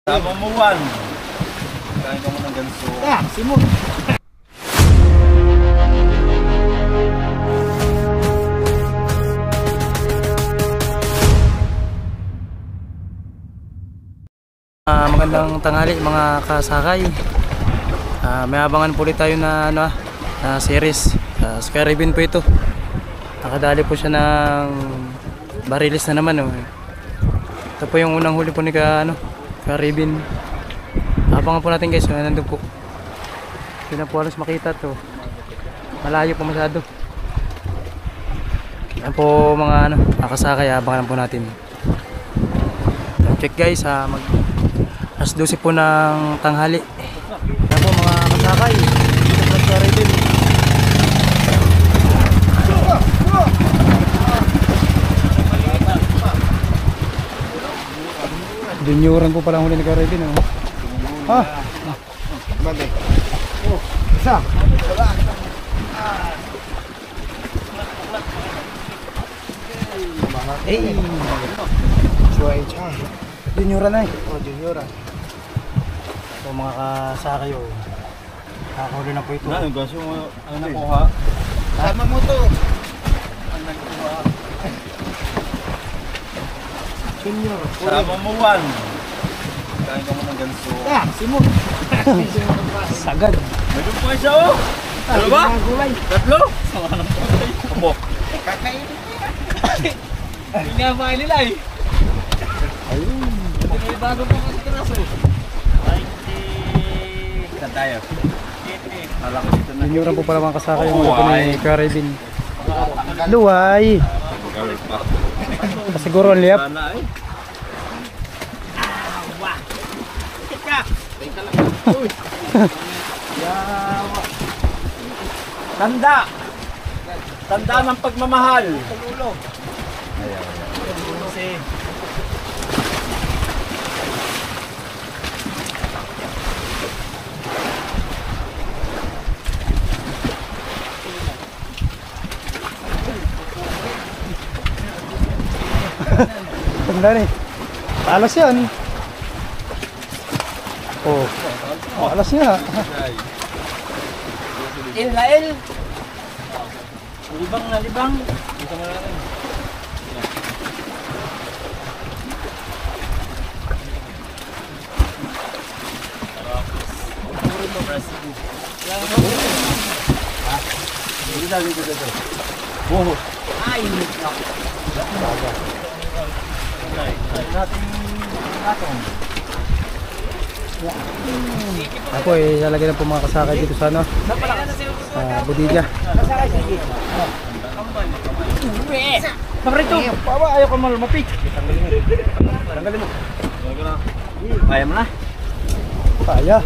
Tama mo, Juan. Kain ka mo ng ganso. Simon. Magandang tanghali mga kasakay. May abangan po ulit tayo na series. Sky Ribbon po ito. Nakadali po siya ng barilis na naman. Ito po yung unang huli po ni Sky Ribbon. Abangan po natin guys. Nandun po. Hindi na po halos makita to. Malayo po masyado. Yan po mga kasakay. Abangan po natin. Check guys. Alas 12 po ng tanghali. Yan po mga kasakay. Dito po sa Ribbon. Junior po pala huli ni Sky Ribbon. Balik. Isa. Junior na Junior. So mga kasakay nakahuli na po ito. Ano ganso mo ang nakuha? Sama mo to. Ang nakuha. Junior. Tama mo, Juan. Kain ka mo ng ganso. Simon. Sagad. Meron po isa, oh. Ano ba? Tatlo? Sama ng kulay. Kapo. Kakain. Hindi nga ba nila eh. Ayun. May bago pa kasi karaso. 90. Saan tayo? 80. Alam ko dito na. Junior po pala mga kasakay yung huli ni Sky Ribbon. Luway. Galit pa. Siguro ang liyap. Sana eh. Tanda! Tanda ng pagmamahal! Tanda rin. Alas yan. Alas niya. Il na il! Libang na libang! Dito mo na rin. Ay, Ako lalagay na po mga kasakay dito sa bodega. Paborito! Bawa, ayaw ka malumapit. Tanggalin mo. Kaya mo na? Kaya.